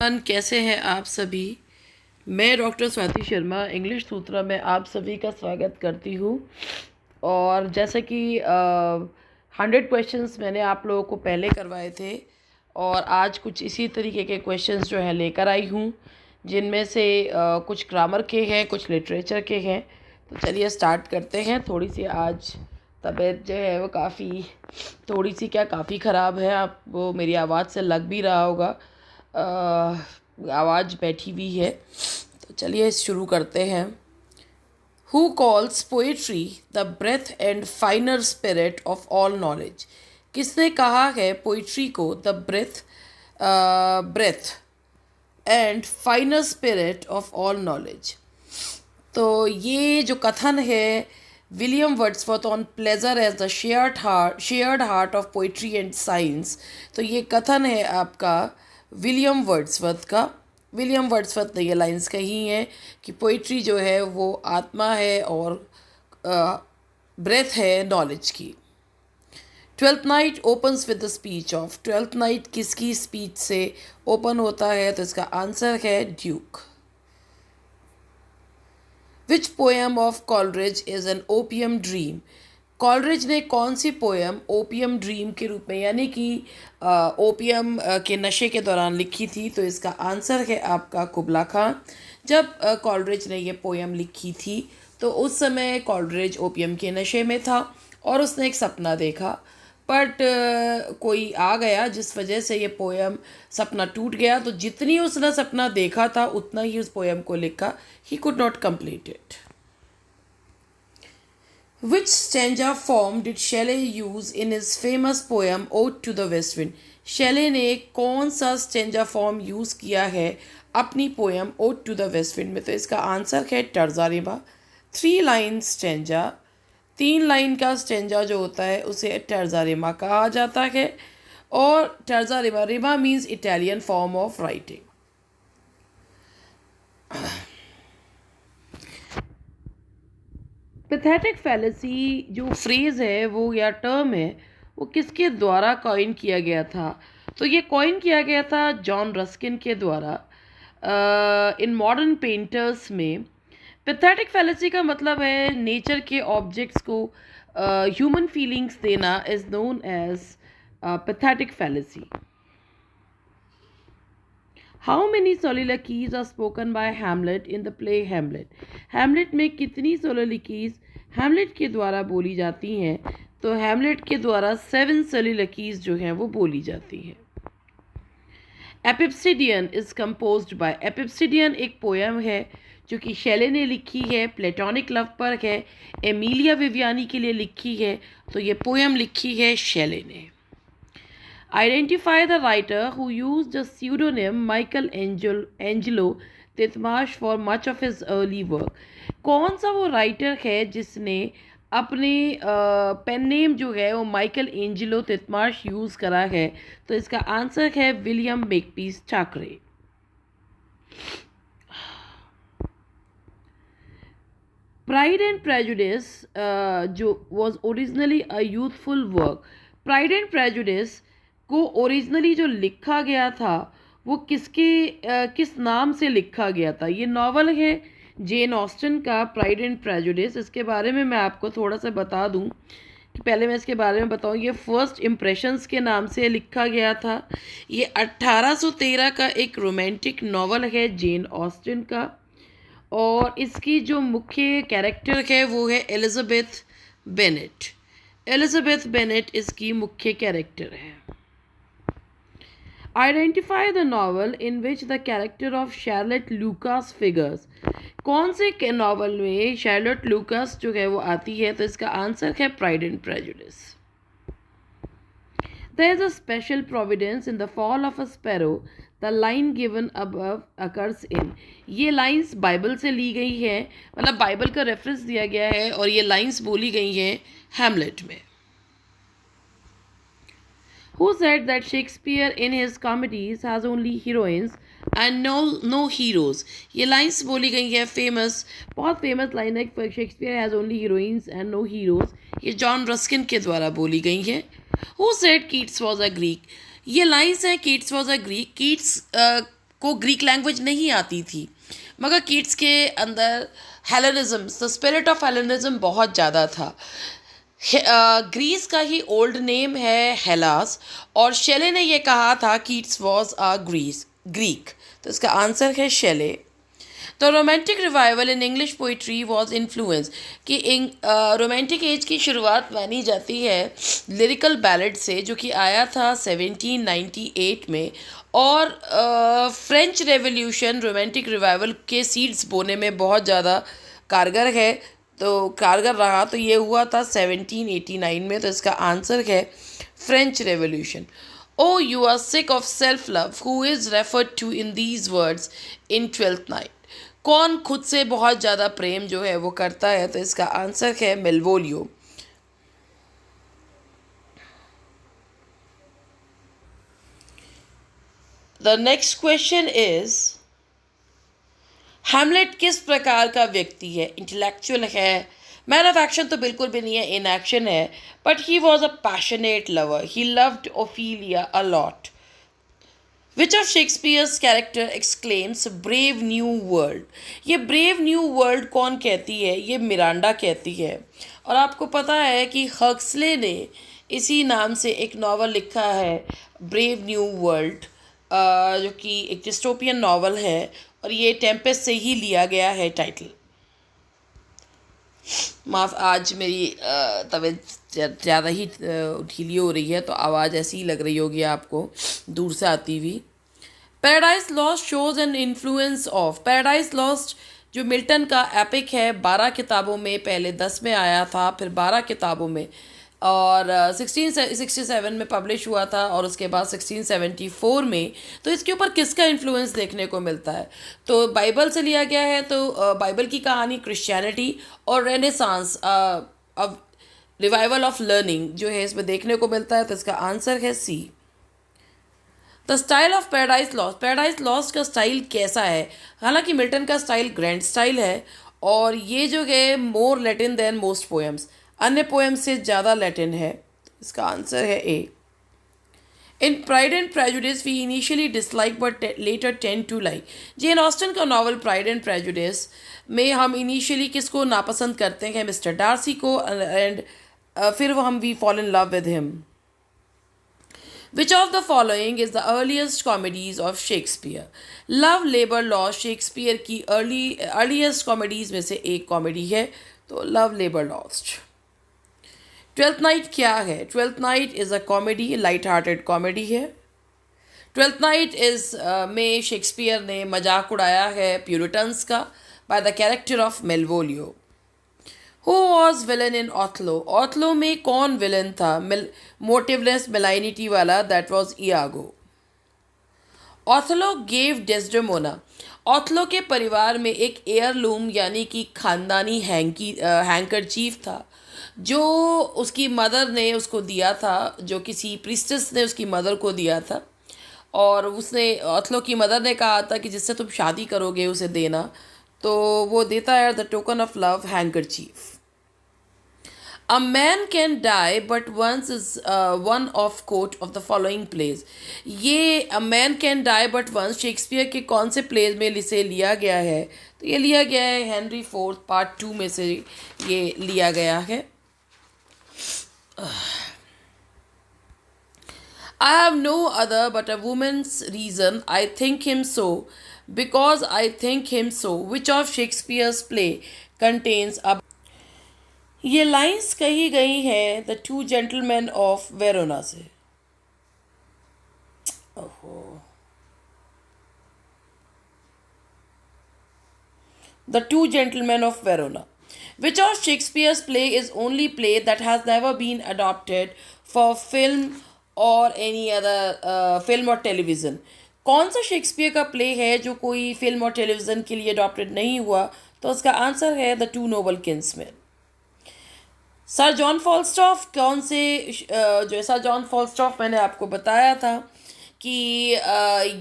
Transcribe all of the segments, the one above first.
कैसे हैं आप सभी। मैं डॉक्टर स्वाति शर्मा इंग्लिश सूत्रा में आप सभी का स्वागत करती हूँ। और जैसे कि 100 क्वेश्चंस मैंने आप लोगों को पहले करवाए थे और आज कुछ इसी तरीके के क्वेश्चंस जो है लेकर आई हूँ, जिनमें से कुछ ग्रामर के हैं, कुछ लिटरेचर के हैं। तो चलिए स्टार्ट करते हैं। थोड़ी सी आज तबीयत जो है वो थोड़ी सी क्या काफ़ी ख़राब है। आप वो मेरी आवाज़ से लग भी रहा होगा, आवाज़ बैठी हुई है। तो चलिए शुरू करते हैं। Who calls poetry the breath and finer spirit of all knowledge? किसने कहा है पोइट्री को the breath and finer spirit of all knowledge? तो ये जो कथन है William Wordsworth on pleasure as the shared heart of poetry and science. तो ये कथन है आपका विलियम वर्ड्सवर्थ का। विलियम वर्ड्सवर्थ ने ये लाइंस कही हैं कि पोइट्री जो है वो आत्मा है और ब्रेथ है नॉलेज की। Twelfth night opens with the speech of. Twelfth night किसकी स्पीच से ओपन होता है? तो इसका आंसर है Duke. Which poem of Coleridge is an opium dream? Coleridge ने कौन सी पोएम ओपियम ड्रीम के रूप में यानी कि ओपियम के नशे के दौरान लिखी थी? तो इसका आंसर है आपका कुबला खां। जब कॉलरिज ने ये पोएम लिखी थी तो उस समय कॉलरिज ओपियम के नशे में था और उसने एक सपना देखा, बट कोई आ गया जिस वजह से ये पोएम सपना टूट गया। तो जितनी उसने सपना देखा था उतना ही उस पोएम को लिखा। He could not complete it. Which stanza form did Shelley use in his famous poem Ode to the West Wind? Shelley ने कौन सा स्टेंजा फॉर्म यूज़ किया है अपनी poem Ode to the West Wind में? तो इसका आंसर है terza Rima. 3 line stanza, 3 line का स्टेंजा जो होता है उसे टर्जा रिमा कहा जाता है। और terza Rima, Rima means Italian form of writing. Pathetic fallacy जो फ्रेज़ है वो या टर्म है वो किसके द्वारा कॉइन किया गया था? तो ये कॉइन किया गया था जॉन रस्किन के द्वारा। इन मॉडर्न पेंटर्स में पैथेटिक फैलेसी का मतलब है नेचर के ऑब्जेक्ट्स को ह्यूमन फीलिंग्स देना is known as pathetic fallacy. How many soliloquies are spoken by Hamlet in the play Hamlet? Hamlet में कितनी soliloquies Hamlet के द्वारा बोली जाती हैं? तो Hamlet के द्वारा 7 soliloquies जो हैं वो बोली जाती हैं। Epipsydion is composed by। Epipsydion एक पोएम है जो कि शेले ने लिखी है, प्लेटोनिक लव पर है, एमिलिया विवियानी के लिए लिखी है। तो ये पोएम लिखी है शेले ने। Identify the writer who used the pseudonym Michelangelo Titchmarsh for much of his early work। कौन सा वो राइटर है जिसने अपने पेन नेम जो है वो माइकल एंजेलो तितमार्श यूज़ करा है? तो इसका आंसर है William Makepeace Thackeray. Pride and Prejudice जो was originally a youthful work. Pride and Prejudice को ओरिजिनली जो लिखा गया था वो किस नाम से लिखा गया था? ये नावल है जेन ऑस्टन का प्राइड एंड प्रेजुडिस। इसके बारे में मैं आपको थोड़ा सा बता दूं कि पहले मैं इसके बारे में बताऊं। ये फर्स्ट इम्प्रेशंस के नाम से लिखा गया था। ये 1813 का एक रोमांटिक नावल है जेन ऑस्टन का और इसकी जो मुख्य कैरेक्टर है वो है एलिजाबेथ बेनेट। एलिजाबेथ बेनेट इसकी मुख्य कैरेक्टर है। Identify the novel in which the character of Charlotte Lucas figures। कौन से नॉवल में शार्लोट लूकास जो है वो आती है? तो इसका आंसर है pride and prejudice. There is a special providence in the fall of a sparrow। The line given above occurs in। ये लाइंस बाइबल से ली गई है, मतलब बाइबल का रेफरेंस दिया गया है और ये लाइंस बोली गई हैं हैमलेट में। Who said that Shakespeare in his comedies has only heroines and no heroes? ये लाइन्स बोली गई है बहुत फेमस लाइन है, Shakespeare has only heroines and no heroes. ये जॉन रस्किन के द्वारा बोली गई है। Who said Keats was a Greek? ये लाइन्स हैं Keats was a Greek. Keats को ग्रीक लैंग्वेज नहीं आती थी, मगर कीट्स के अंदर Hellenism, the spirit of Hellenism बहुत ज़्यादा था। ग्रीस का ही ओल्ड नेम है हेलास, और शेले ने ये कहा था कीट्स वॉज अ ग्रीक, तो इसका आंसर है शेले। तो romantic revival in English poetry was influence, कि रोमांटिक एज की शुरुआत मानी जाती है लिरिकल बैलेड से, जो कि आया था 1798 में, और फ्रेंच रेवोल्यूशन रोमांटिक रिवाइवल के सीड्स बोने में बहुत ज़्यादा कारगर है, तो कारगर रहा, तो ये हुआ था 1789 में, तो इसका आंसर है French Revolution. O you are sick of self love who is referred to in these words in Twelfth Night, कौन खुद से बहुत ज़्यादा प्रेम जो है वो करता है, तो इसका आंसर है Malvolio. The next question is, Hamlet किस प्रकार का व्यक्ति है? इंटेलेक्चुअल है, मैन ऑफ एक्शन तो बिल्कुल भी नहीं है, इन एक्शन है, but he was a passionate lover, he loved Ophelia a lot. Which of Shakespeare's character exclaims brave new world, ये ब्रेव न्यू वर्ल्ड कौन कहती है? ये मिरांडा कहती है। और आपको पता है कि हक्सले ने इसी नाम से एक नावल लिखा है ब्रेव न्यू वर्ल्ड, जो कि एक डिस्टोपियन नावल है, और ये टेम्पेस्ट से ही लिया गया है टाइटल। माफ़, आज मेरी तबीयत ज़्यादा ही ढीली हो रही है, तो आवाज़ ऐसी ही लग रही होगी आपको दूर से आती हुई। Paradise lost shows an influence of, Paradise lost जो मिल्टन का एपिक है, 12 किताबों में, पहले 10 में आया था, फिर 12 किताबों में, और 1667 में पब्लिश हुआ था, और उसके बाद 1674 में। तो इसके ऊपर किसका इन्फ्लुएंस देखने को मिलता है? तो बाइबल से लिया गया है, तो बाइबल की कहानी क्रिश्चियनिटी और रेनेसांस, अब रिवाइवल ऑफ लर्निंग जो है इसमें देखने को मिलता है, तो इसका आंसर है C. The style of Paradise Lost, Paradise Lost का स्टाइल कैसा है? हालांकि मिल्टन का स्टाइल ग्रैंड स्टाइल है, और ये जो है more Latin than most poems, अन्य पोएम से ज़्यादा लैटिन है, इसका आंसर है A. In Pride and Prejudice we initially dislike but later tend to like, Jane Austen का नॉवल प्राइड एंड प्रेजुडिस में हम इनिशियली किसको नापसंद करते हैं? मिस्टर डार्सी को, एंड फिर हम we fall in love with him. Which of the following is the earliest comedies of Shakespeare? Love, Labour, Lost Shakespeare की अर्लीस्ट कॉमेडीज में से एक कॉमेडी है, तो love, labour, lost. Twelfth Night क्या है? Twelfth Night is a comedy, light hearted comedy है। Twelfth Night में शेक्सपियर ने मजाक उड़ाया है प्यूरिटन्स का by the character of Malvolio. Who was villain in Othello, Othello में कौन विलन था? मोटिवलेस मेलाइनिटी वाला, that was Iago. Othello gave Desdemona, Othello के परिवार में एक एयरलूम यानी कि खानदानी हैंकरचीफ था, जो उसकी मदर ने उसको दिया था, जो किसी प्रिस्टेस ने उसकी मदर को दिया था, और उसने, ऑथलो की मदर ने कहा था कि जिससे तुम शादी करोगे उसे देना, तो वो देता है the token of love handkerchief. A man can die but once is one of quote of the following plays, ये A man can die but once Shakespeare के कौन से प्लेज में इसे लिया गया है? तो ये लिया गया है हेनरी फोर्थ पार्ट 2 में से ये लिया गया है। I have no other but a woman's reason, I think him so, because I think him so, which of Shakespeare's play contains a, ये लाइंस कही गई हैं the Two Gentlemen of Verona से। ओहो, the Two Gentlemen of Verona. Which of Shakespeare's play is only play that has never been adopted for film और any other film और television, कौन सा शेक्सपियर का प्ले है जो कोई फिल्म और टेलीविज़न के लिए अडॉप्टेड नहीं हुआ? तो उसका आंसर है the two noble kinsmen. Sir John Falstaff कौन से, जो सर जॉन फॉलस्टॉफ मैंने आपको बताया था कि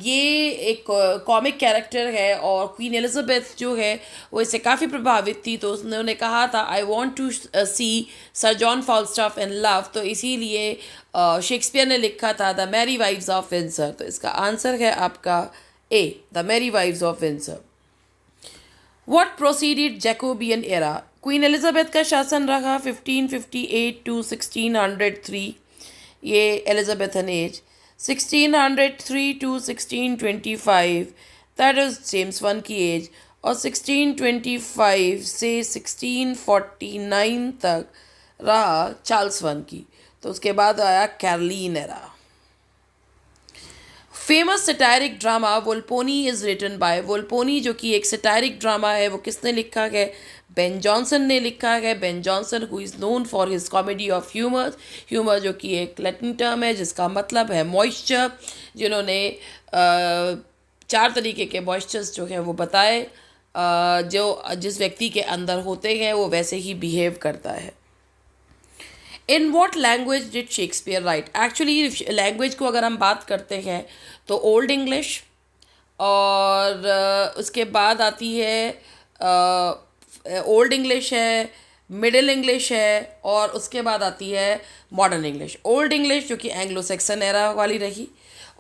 ये एक कॉमिक कैरेक्टर है, और क्वीन एलिजाबेथ जो है वो इससे काफ़ी प्रभावित थी, तो उन्होंने कहा था I want to see sir John Falstaff in love, तो इसीलिए शेक्सपियर ने लिखा था the merry wives of Windsor, तो इसका आंसर है आपका A. The Merry Wives of Windsor. What preceded Jacobean era? Queen Elizabeth का शासन रहा 1558 to 1603, ये Elizabethan age. 1603 to 1625, that is James one की एज. और 1625 से 1649 तक रहा चार्ल्स वन की. तो उसके बाद आया Caroline era. Famous satiric drama Volpone is written by. Volpone जो कि एक सटायरिक ड्रामा है, वो किसने लिखा है? बेन जॉनसन ने लिखा है. Ben Jonson who is known for his comedy of humour जो कि एक लैटिन टर्म है जिसका मतलब है मॉइस्चर, जिन्होंने 4 तरीके के मॉइस्चर्स जो हैं वो बताए. जो जिस व्यक्ति के अंदर होते हैं वो वैसे ही बिहेव करता है. In what language did Shakespeare right? Actually language को अगर हम बात करते हैं तो ओल्ड इंग्लिश, और उसके बाद आती है ओल्ड इंग्लिश है, मिडिल इंग्लिश है, और उसके बाद आती है मॉडर्न इंग्लिश. ओल्ड इंग्लिश जो कि एंग्लो सेक्सन एरा वाली रही.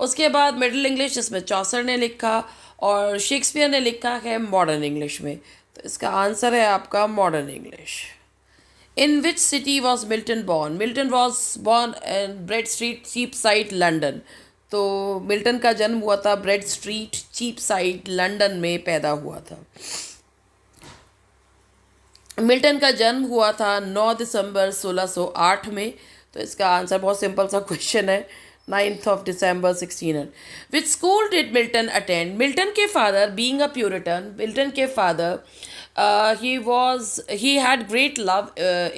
उसके बाद मिडिल इंग्लिश जिसमें चौसर ने लिखा, और शेक्सपियर ने लिखा है मॉडर्न इंग्लिश में. तो इसका आंसर है आपका modern English. In which city was Milton born? Milton was born in Bread Street, Cheapside, London. तो मिल्टन का जन्म हुआ था ब्रेड स्ट्रीट, चीपसाइड, लंदन में पैदा हुआ था. मिल्टन का जन्म हुआ था 9 दिसंबर 1608 में. तो इसका आंसर बहुत सिंपल सा क्वेश्चन है, 9th of December 1600. Which school did Milton attend? Milton के father being a Puritan, Milton के father he had great love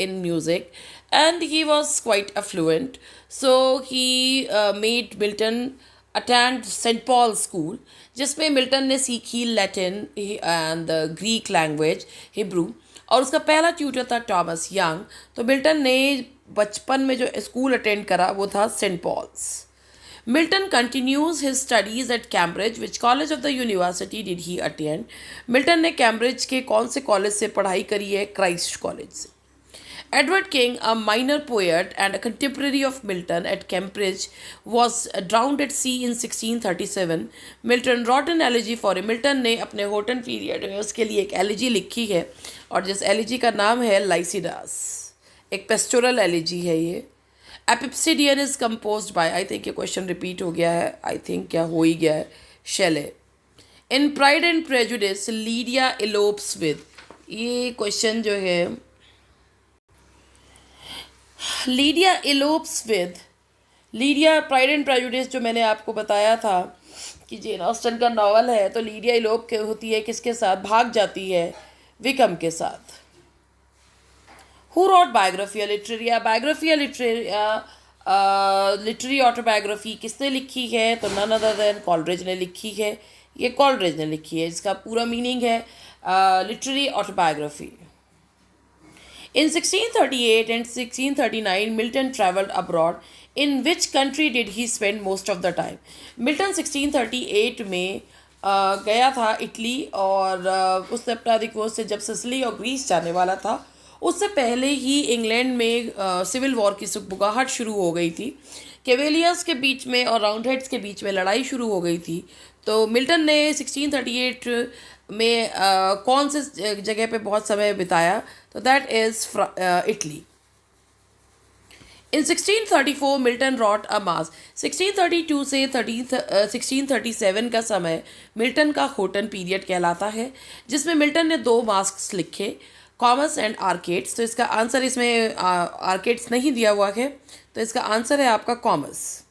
in music, and he was quite affluent, so he made Milton attend St. Paul's School, जिसमें Milton ने सीखी Latin and Greek language, Hebrew. और उसका पहला tutor था Thomas young. तो Milton ने बचपन में जो स्कूल अटेंड करा वो था Saint Paul's. Milton continues his studies at Cambridge. Which college of the university did he attend? Milton ने कैम्ब्रिज के कौन से कॉलेज से पढ़ाई करी है? क्राइस्ट कॉलेज से. Edward King, a minor poet and a contemporary of Milton at Cambridge, was drowned at sea in 1637. Milton wrote an elegy for him. Milton ने अपने होटन पीरियड में उसके लिए एक एलिजी लिखी है, और जिस एलिजी का नाम है लाइसिडास. एक पेस्टोरल एलिजी है ये. Epipsychidion is composed by, I think ये क्वेश्चन रिपीट हो गया है, आई थिंक क्या हो ही गया है, Shelley. In Pride and Prejudice Lydia elopes with. ये क्वेश्चन जो है Lydia elopes with, Lydia Pride and Prejudice जो मैंने आपको बताया था कि जेन ऑस्टन का नॉवल है, तो लीडिया इलोप होती है किसके साथ? भाग जाती है विकम के साथ. Who wrote biography or literary? Biography or literary autobiography किसने लिखी है? तो none other than कॉलरिज ने लिखी है. ये कॉलरिज ने लिखी है. इसका पूरा मीनिंग है literary autobiography. In 1638 and 1639, Milton travelled abroad. In which country did he spend most of the time? Milton 1638 में गया था इटली, और उसने अपना अधिकोष से जब सिसिली और ग्रीस जाने वाला था, उससे पहले ही इंग्लैंड में सिविल वॉर की सुगबुगाहट शुरू हो गई थी. कैवेलियर्स के बीच में और राउंडहेड्स के बीच में लड़ाई शुरू हो गई थी. तो मिल्टन ने 1638 में कौन से जगह पे बहुत समय बिताया? तो that is Italy. In 1634 Milton wrote a masque. 1632 से 1637 का समय मिल्टन का होटन पीरियड कहलाता है, जिसमें मिल्टन ने 2 मास्क लिखे, कॉमर्स एंड आर्केड्स. तो इसका आंसर, इसमें आर्केड्स नहीं दिया हुआ है, तो इसका आंसर है आपका Comus.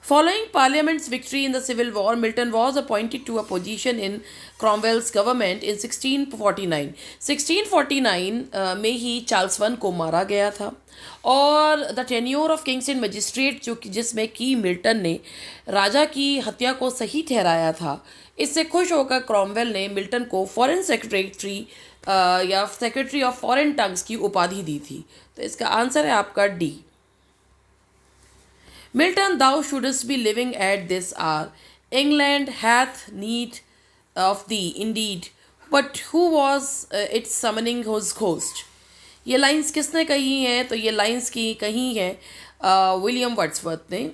Following parliament's victory in the civil war, Milton was appointed to a position in Cromwell's government in 1649. 1649 में ही चार्ल्स वन को मारा गया था. और the tenure of Kings and magistrate जो कि जिसमें कि मिल्टन ने राजा की हत्या को सही ठहराया था, इससे खुश होकर क्रॉमवेल ने मिल्टन को फॉरेन सेक्रेटरी या सेक्रेटरी ऑफ फॉरेन टंग्स की उपाधि दी थी. तो इसका आंसर है आपका D. Milton, thou shouldst be living at this hour. England hath need of thee indeed, but who was its summoning host? ये लाइंस किसने कही हैं? तो ये लाइंस की कही हैं विलियम वर्ड्सवर्थ ने.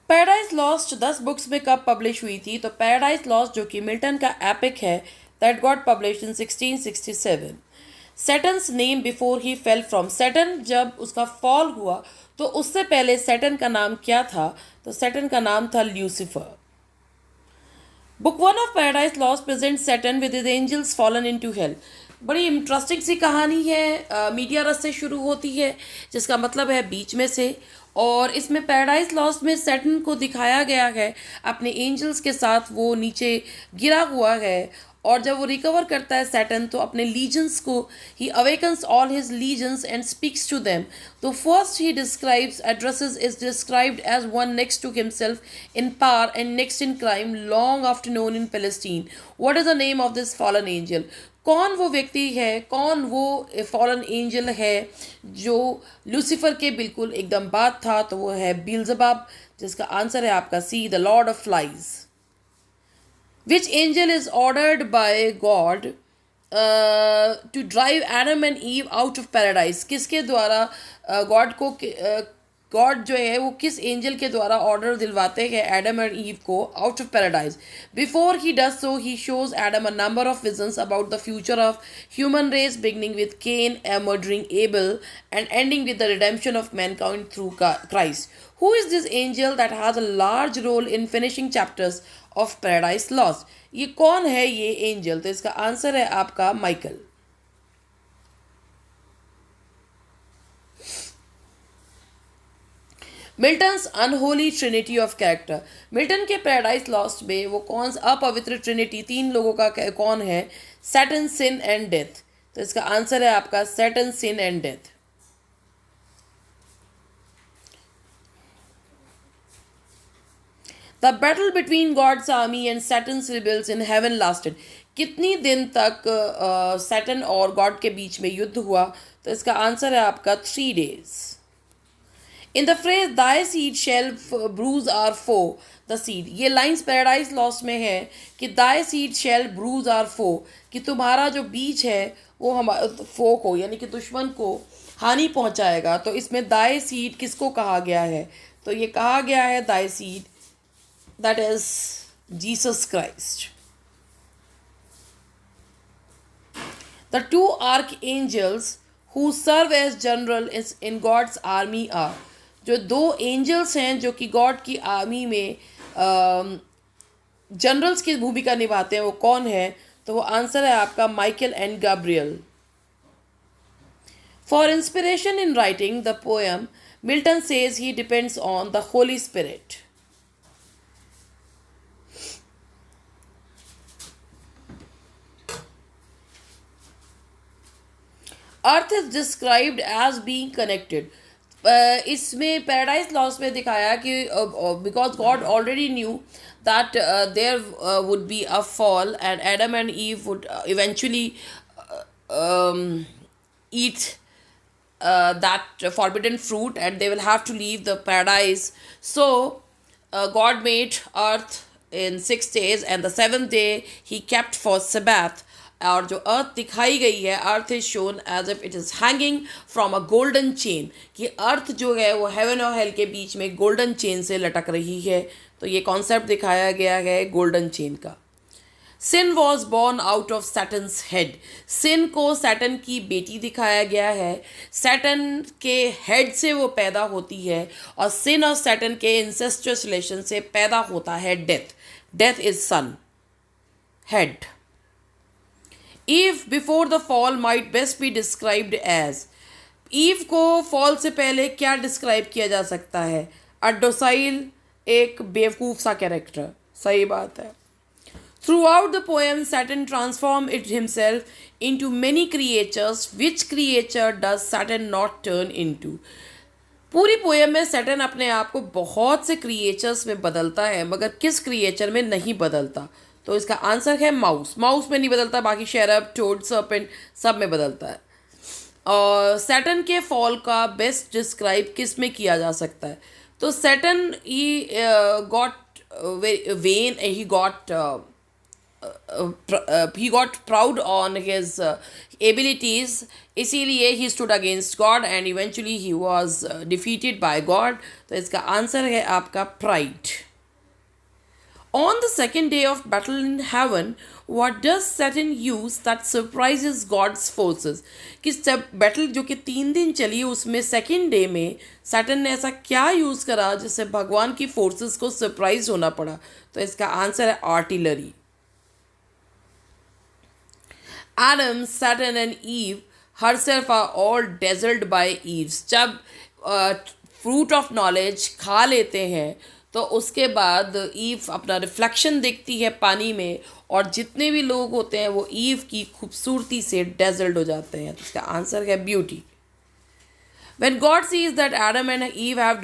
पैराडाइज लॉस्ट 10 बुक्स में कब पब्लिश हुई थी? तो पैराडाइज लॉस्ट जो कि मिल्टन का एपिक है, that got publish in 1667. Satan's name before he fell from, Satan जब उसका फॉल हुआ तो उससे पहले सैटर्न का नाम क्या था? तो सैटर्न का नाम था Lucifer. Book 1 of Paradise Lost present Satan with his angels fallen into hell. बड़ी इंटरेस्टिंग सी कहानी है, मीडिया रस से शुरू होती है जिसका मतलब है बीच में से. और इसमें पैराडाइज लॉस्ट में सैटर्न को दिखाया गया है अपने एंजल्स के साथ, वो नीचे गिरा हुआ है. और जब वो रिकवर करता है सैटर्न तो अपने लीजन्स को, he awakens all his legions and speaks to them. तो first he describes addresses is described as one next to himself in power and next in crime long after known in Palestine. What is the name of this fallen angel? कौन वो व्यक्ति है, कौन वो fallen angel है जो Lucifer के बिल्कुल एकदम बाद था? तो वो है बील्ज़ेबब, जिसका आंसर है आपका C, the lord of flies. Which angel is ordered by God to drive Adam and Eve out of paradise? किसके द्वारा गॉड जो है वो किस एंजल के द्वारा ऑर्डर दिलवाते हैं एडम और ईव को out of paradise? Before he does so he shows Adam a number of visions about the future of human race, beginning with Cain murdering Abel and ending with the redemption of mankind through Christ. Who is this angel that has a large role in finishing chapters of Paradise Lost? ये कौन है ये angel? तो इसका answer है आपका Michael. Milton's unholy Trinity of character. Milton के paradise Lost में वो कौन सा अपवित्र ट्रिनिटी, तीन लोगों का कौन है? Satan, sin and death. तो इसका आंसर है आपका Satan, sin and death. The battle between God's army and Saturn's rebels in heaven lasted. कितनी दिन तक सैटर्न और गॉड के बीच में युद्ध हुआ? तो इसका आंसर है आपका 3 days. In the phrase thy seed shall bruise our foe, the seed, ये लाइन्स पैराडाइज लॉस्ट में है कि thy seed shall bruise our foe, कि तुम्हारा जो बीज है वो हमारे फो को यानी कि दुश्मन को हानि पहुंचाएगा. तो इसमें thy seed किसको कहा गया है? तो ये कहा गया है thy seed, that is Jesus Christ. The two archangels who serve as general in God's army are, जो दो एंजल्स हैं जो कि गॉड की आर्मी में जनरल्स की भूमिका निभाते हैं, वो कौन है? तो वो आंसर है आपका Michael and Gabriel. For inspiration in writing the poem Milton says he depends on the Holy Spirit. Earth is described as being connected. इसमें पैराडाइज लॉस्ट में दिखाया कि because God already knew that there would be a fall and Adam and Eve would eventually eat that forbidden fruit and they will have to leave the paradise. So God made earth in 6 days and the 7th day he kept for Sabbath. और जो अर्थ दिखाई गई है, earth is shown as if it is hanging from a golden chain, कि earth जो है वो haven और हेल के बीच में गोल्डन चेन से लटक रही है. तो ये कॉन्सेप्ट दिखाया गया है गोल्डन चेन का. Sin was born out of Satan's head. Sin को सैटर्न की बेटी दिखाया गया है. सैटर्न के हेड से वो पैदा होती है और सिन और सैटर्न के इंसेस्टस रिलेशन से पैदा होता है death. Death is son, head. Eve before the fall might best be described as. Eve को फॉल से पहले क्या डिस्क्राइब किया जा सकता है? अ डोसाइल, एक बेवकूफ़ सा कैरेक्टर. सही बात है. Throughout the poem, Saturn transformed it himself into many creatures. Which creature does Saturn not turn into? पूरी पोएम में सैटर्न अपने आप को बहुत से क्रिएचर्स में बदलता है, मगर किस क्रिएचर में नहीं बदलता? तो इसका आंसर है माउस. माउस में नहीं बदलता, बाकी शेरप, टोड, सर्पेंट सब में बदलता है. और सैटर्न के फॉल का बेस्ट डिस्क्राइब किस में किया जा सकता है? तो Saturn he got when, he got he got proud on his abilities, इसीलिए he stood against God and eventually he was defeated by God. तो इसका आंसर है आपका pride. On the second day of battle in heaven, what does Satan use that surprises God's forces? कि सब battle जो कि 3 दिन चली उसमें सेकेंड डे में सैटन ने ऐसा क्या यूज़ करा जिससे भगवान की फोर्सेस को सरप्राइज होना पड़ा? तो इसका आंसर है artillery. Adam, Saturn and Eve herself are all dazzled by Eve's. जब फ्रूट ऑफ नॉलेज खा लेते हैं तो उसके बाद ईव अपना रिफ्लेक्शन देखती है पानी में और जितने भी लोग होते हैं वो ईव की खूबसूरती से डेजल्ड हो जाते हैं. तो इसका आंसर है beauty. When God sees that Adam and Eve have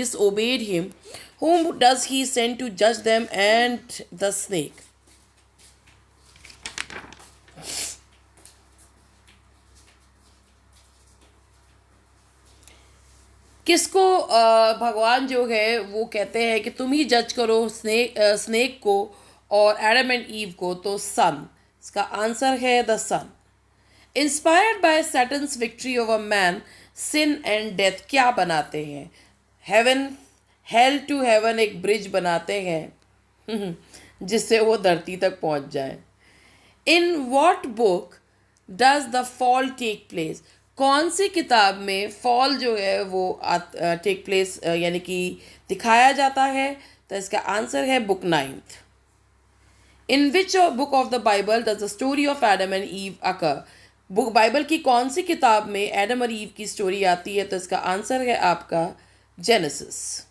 disobeyed him, whom does he send to judge them and the snake? किसको भगवान जो है वो कहते हैं कि तुम ही जज करो स्नेक को और एडम एंड ईव को? तो सन. इसका आंसर है the sun. Inspired by Satan's victory over man, sin and death क्या बनाते हैं? हेवन, हेल टू हेवन एक ब्रिज बनाते हैं जिससे वो धरती तक पहुंच जाए. In what book does the fall take place? कौन सी किताब में फॉल जो है वो टेक प्लेस यानी कि दिखाया जाता है? तो इसका आंसर है book 9th. In which book of the Bible does the story of Adam and ewe occur? Book Bible की कौन सी किताब में एडम और ईव की स्टोरी आती है? तो इसका आंसर है आपका genesis.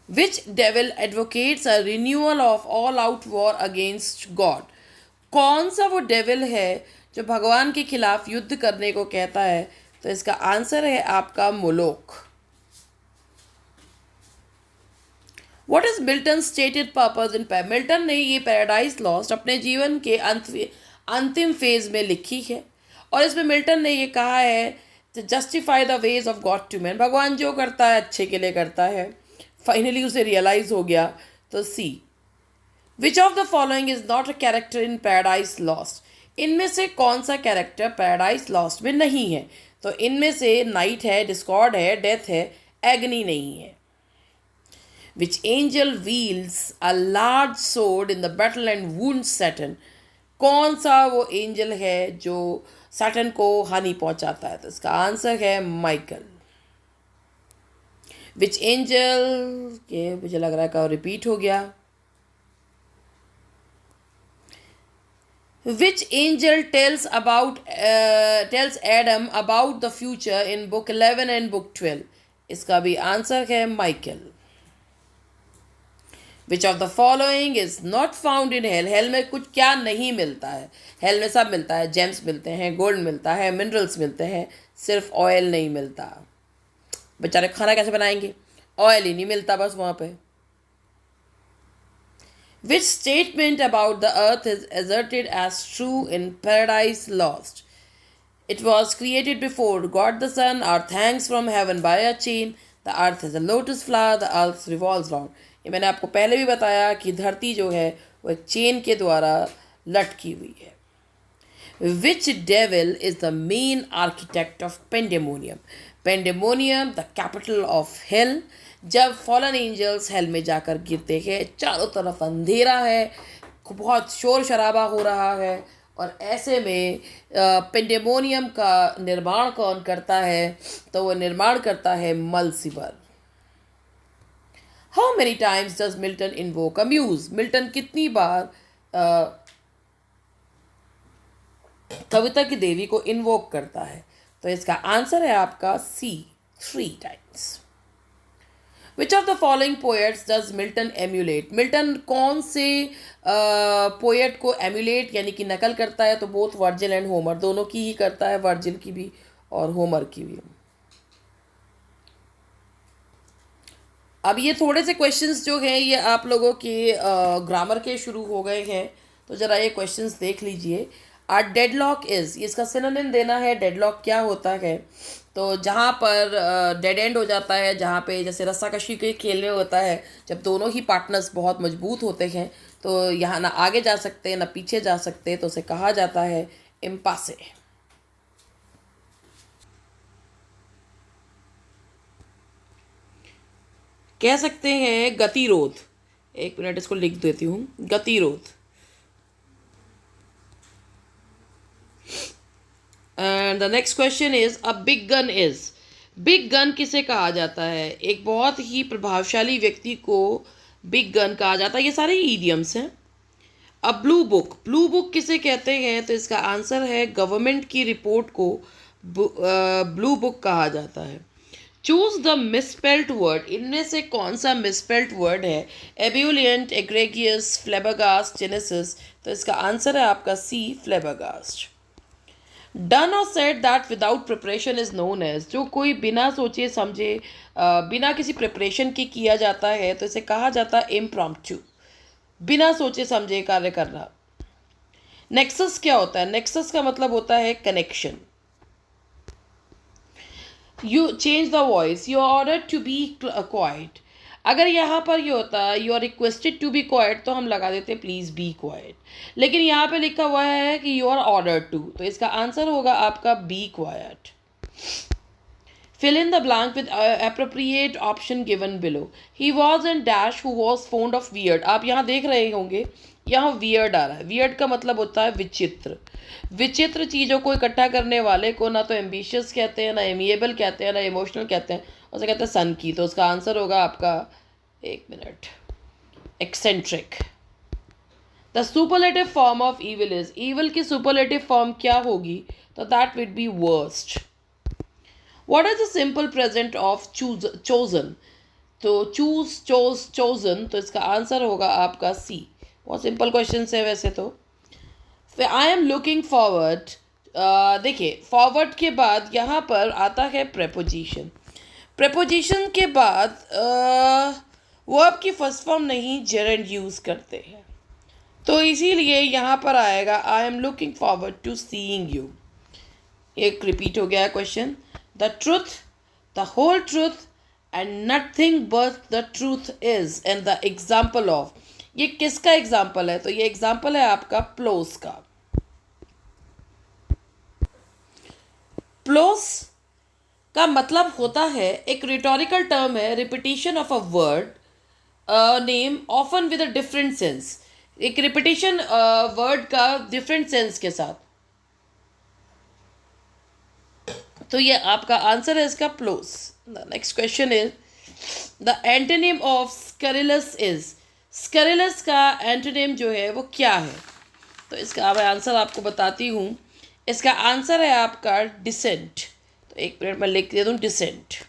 Which devil advocates a renewal of all out war against God? कौन सा वो डेविल है जो भगवान के खिलाफ युद्ध करने को कहता है? तो इसका आंसर है आपका Moloch. What is Milton's stated purpose in Milton ने ये पैराडाइज लॉस्ट अपने जीवन के अंतिम फेज में लिखी है और इसमें मिल्टन ने ये कहा है to justify the ways of God to men. भगवान जो करता है अच्छे के लिए करता है. फाइनली उसे रियलाइज हो गया. तो C. Which of the following is not a character in Paradise Lost? इनमें से कौन सा कैरेक्टर पैराडाइज लॉस्ट में नहीं है? तो इनमें से नाइट है, डिस्कॉर्ड है, डेथ है, एग्नी नहीं है. Which angel wields a large sword in the battle and wound Satan? कौन सा वो एंजल है जो सैटन को हानि पहुंचाता है? तो इसका आंसर है माइकल. विच एंजल के मुझे लग रहा है का रिपीट हो गया. Which angel tells Adam about the future in book 11 and book 12? इसका भी आंसर है Michael. Which of the following is not found in hell? Hell में कुछ क्या नहीं मिलता है? हेल में सब मिलता है. जेम्स मिलते हैं, गोल्ड मिलता है, मिनरल्स मिलते हैं, सिर्फ ऑयल नहीं मिलता. बेचारे खाना कैसे बनाएंगे? ऑयल ही नहीं मिलता बस वहाँ पे. Which statement about the earth is asserted as true in Paradise Lost? It was created before God the Son. Earth hangs from heaven by a chain. The earth is a lotus flower. The earth revolves round. ये मैंने आपको पहले भी बताया कि धरती जो है वो एक चेन के द्वारा लटकी हुई है. Which devil is the main architect of Pandemonium? Pandemonium, the capital of hell. जब फॉलन एंजल्स हेल में जाकर गिरते हैं, चारों तरफ अंधेरा है, बहुत शोर शराबा हो रहा है और ऐसे में पेंडेमोनियम का निर्माण कौन करता है? तो वो निर्माण करता है Mulciber. How many times does Milton invoke a muse? Milton कितनी बार कविता की देवी को इन्वोक करता है? तो इसका आंसर है आपका सी, 3 times. Which of the following poets does Milton emulate? Milton कौन से पोएट को एम्यूलेट यानी कि नकल करता है? तो बोथ वर्जिल एंड होमर, दोनों की ही करता है, वर्जिल की भी और होमर की भी. अब ये थोड़े से क्वेश्चंस जो हैं ये आप लोगों के ग्रामर के शुरू हो गए हैं, तो ज़रा ये क्वेश्चंस देख लीजिए. आ डेडलॉक इज, इसका सिनोनिम देना है डेडलॉक क्या होता है। तो जहाँ पर डेड एंड हो जाता है, जहाँ पे जैसे रस्साकशी के खेल में होता है, जब दोनों ही पार्टनर्स बहुत मजबूत होते हैं तो यहाँ ना आगे जा सकते ना पीछे जा सकते, तो उसे कहा जाता है इम्पासे। कह सकते हैं गतिरोध। एक मिनट इसको लिख देती हूँ, गतिरोध। And the next question is a big gun is, big gun किसे कहा जाता है? एक बहुत ही प्रभावशाली व्यक्ति को बिग गन कहा जाता है। ये सारे ईडियम्स हैं। अब ब्लू बुक, ब्लू बुक किसे कहते हैं? तो इसका आंसर है गवर्नमेंट की रिपोर्ट को ब्लू बुक कहा जाता है। चूज द मिसपेल्ट वर्ड, इनमें से कौन सा मिसपेल्ट वर्ड है? Ebullient, egregious, flabbergast, genesis. तो इसका आंसर है आपका C, flabbergast. Done or said that without preparation is known as, जो कोई बिना सोचे समझे बिना किसी प्रिपरेशन के किया जाता है तो इसे कहा जाता है इम्प्रॉम्प्टू, बिना सोचे समझे कार्य करना। नेक्सस क्या होता है? नेक्सस का मतलब होता है connection. You change the voice, you order to be quiet. अगर यहाँ पर ये होता है you are requested to be quiet तो हम लगा देते प्लीज बी क्वाइट, लेकिन यहाँ पे लिखा हुआ है कि यू आर ऑर्डर टू, तो इसका आंसर होगा आपका be quiet. Fill in the blank with appropriate option given below. He was in dash who was fond of weird. आप यहाँ देख रहे होंगे, यहाँ weird आ रहा है। weird का मतलब होता है विचित्र। विचित्र चीज़ों को इकट्ठा करने वाले को ना तो एम्बिशियस कहते हैं, ना एमिएबल कहते हैं, ना इमोशनल कहते हैं, उसे कहते हैं सन की। तो उसका आंसर होगा आपका, एक minute, eccentric. The superlative form of evil is, evil की सुपरलेटिव फॉर्म क्या होगी? तो that would be worst. What is the simple present of chosen? तो choose, chose, chosen, तो इसका आंसर होगा आपका सी। बहुत सिंपल क्वेश्चन है वैसे तो। फिर आई एम लुकिंग फॉरवर्ड, देखिए फॉरवर्ड के बाद यहाँ पर आता है प्रेपोजिशन। प्रेपोजिशन के बाद वर्ब की फर्स्ट फॉर्म नहीं जेरेंड यूज़ करते हैं, तो इसीलिए यहाँ पर आएगा I am looking forward to seeing you. एक रिपीट हो गया है question. The truth, the whole truth, and nothing but the truth is, and the example of, ये किसका एग्जाम्पल है? तो ये एग्जाम्पल है आपका प्लोस का। प्लोस का मतलब होता है, एक रिटोरिकल टर्म है, repetition of a word name often with a different sense. एक रिपीटिशन वर्ड का डिफरेंट सेंस के साथ, तो ये आपका आंसर है इसका ploce. The next question is the antonym of scurrilous is, scurrilous का एंटोनिम जो है वो क्या है? तो इसका मैं आंसर आपको बताती हूँ। इसका आंसर है आपका डिसेंट। तो एक मिनट में लिख दे दूँ, decent.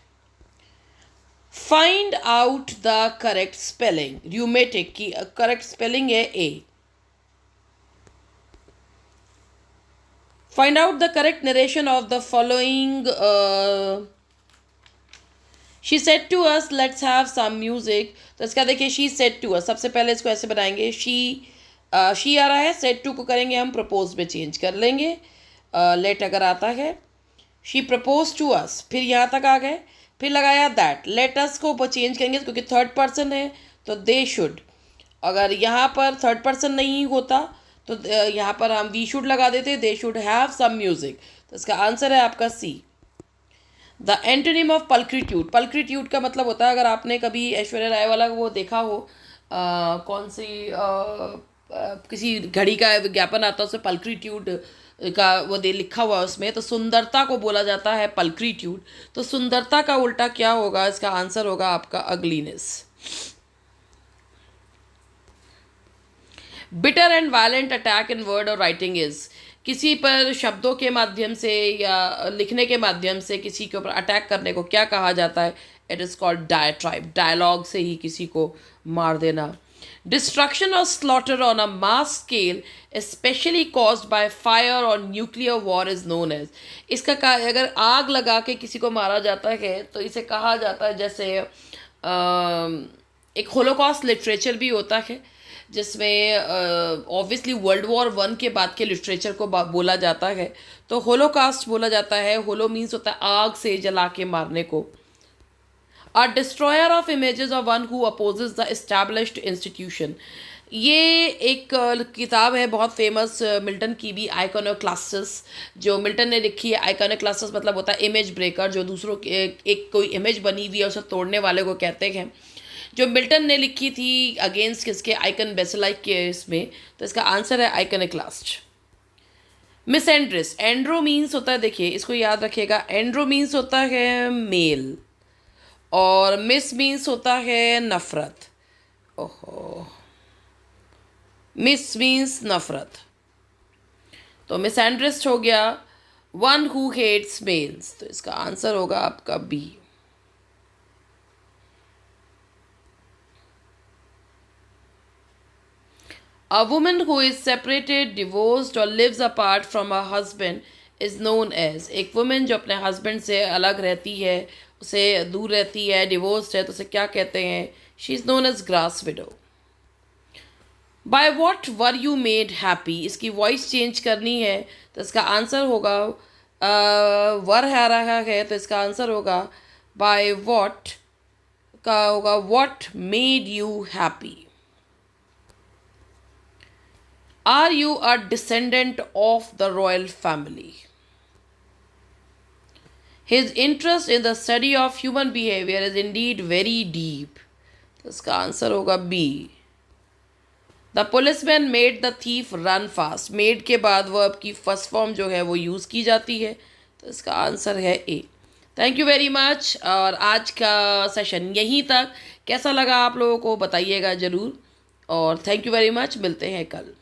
Find out the correct spelling, rheumatic की करेक्ट स्पेलिंग है A. Find out the correct narration of the following. She said to us, let's have some music. तो इसका देखिए she said to us, सबसे पहले इसको ऐसे बनाएंगे, she आ रहा है, said to को करेंगे हम propose में चेंज कर लेंगे, let अगर आता है, she proposed to us, फिर यहाँ तक आ गए, फिर लगाया that, let us को चेंज करेंगे क्योंकि थर्ड पर्सन है तो they should। अगर यहाँ पर थर्ड पर्सन नहीं होता तो यहाँ पर हम वी शुड लगा देते, they should have some music. तो इसका आंसर है आपका C. The antonym of pulchritude, pulchritude का मतलब होता है, अगर आपने कभी ऐश्वर्या राय वाला वो देखा हो, कौन सी किसी घड़ी का विज्ञापन आता है उसमें पल्क्रिट्यूड का वो दे लिखा हुआ है उसमें, तो सुंदरता को बोला जाता है पल्क्रिट्यूड। तो सुंदरता का उल्टा क्या होगा? इसका आंसर होगा आपका ugliness. Bitter and violent attack in word और राइटिंग इज, किसी पर शब्दों के माध्यम से या लिखने के माध्यम से किसी के ऊपर अटैक करने को क्या कहा जाता है? It is called diatribe, dialogue से ही किसी को मार देना। डिस्ट्रक्शन और slaughter on a mass scale specially caused by fire और nuclear war is known as, इसका अगर आग लगा के किसी को मारा जाता है तो इसे कहा जाता है, जैसे एक होलोकॉस्ट लिटरेचर भी होता है, जिसमें ऑब्वियसली वर्ल्ड वॉर वन के बाद के लिटरेचर को बोला जाता है। तो होलोकास्ट बोला जाता है। होलो मीन्स होता है आग से जला के मारने को। A destroyer of images of one who opposes the established institution. ये एक किताब है बहुत फेमस मिल्टन की भी, आइकोनोक्लास्टिस, जो मिल्टन ने लिखी है। आइकोनोक्लास्टिस मतलब होता है इमेज ब्रेकर, जो दूसरों के एक कोई इमेज बनी हुई है उसे तोड़ने वाले को कहते हैं। जो मिल्टन ने लिखी थी अगेंस्ट किसके, आइकन बेसिलाइक के इसमें। तो इसका आंसर है आइकोनोक्लास्ट। मिसएंड्रिस, एंड्रो मीन्स होता है, देखिए इसको याद रखिएगा, एंड्रो मीन्स होता है मेल और मिस मीन्स होता है नफरत। ओहो, मिस मीन्स नफरत। तो मिसएंड्रिस्ट हो गया वन हु हेट्स मेल्स। तो इसका आंसर होगा आपका B. A woman who is separated, divorced or lives apart from her husband is known as, एक वुमेन जो अपने हस्बैंड से अलग रहती है, उसे दूर रहती है, डिवोर्स्ड है, तो उसे क्या कहते हैं? She is known as grass widow. By what were you made happy, इसकी वॉइस चेंज करनी है तो इसका आंसर होगा वर है रहा है, तो इसका आंसर होगा बाय वॉट का होगा what made you happy. Are you a descendant of the royal family? His interest in the study of human behavior is indeed very deep. तो इसका आंसर होगा B. The policeman made the thief run fast. Made के बाद verb की first form जो है वो use की जाती है, तो इसका आंसर है A. Thank you very much. और आज का सेशन यहीं तक। कैसा लगा आप लोगों को बताइएगा ज़रूर, और थैंक यू वेरी मच। मिलते हैं कल।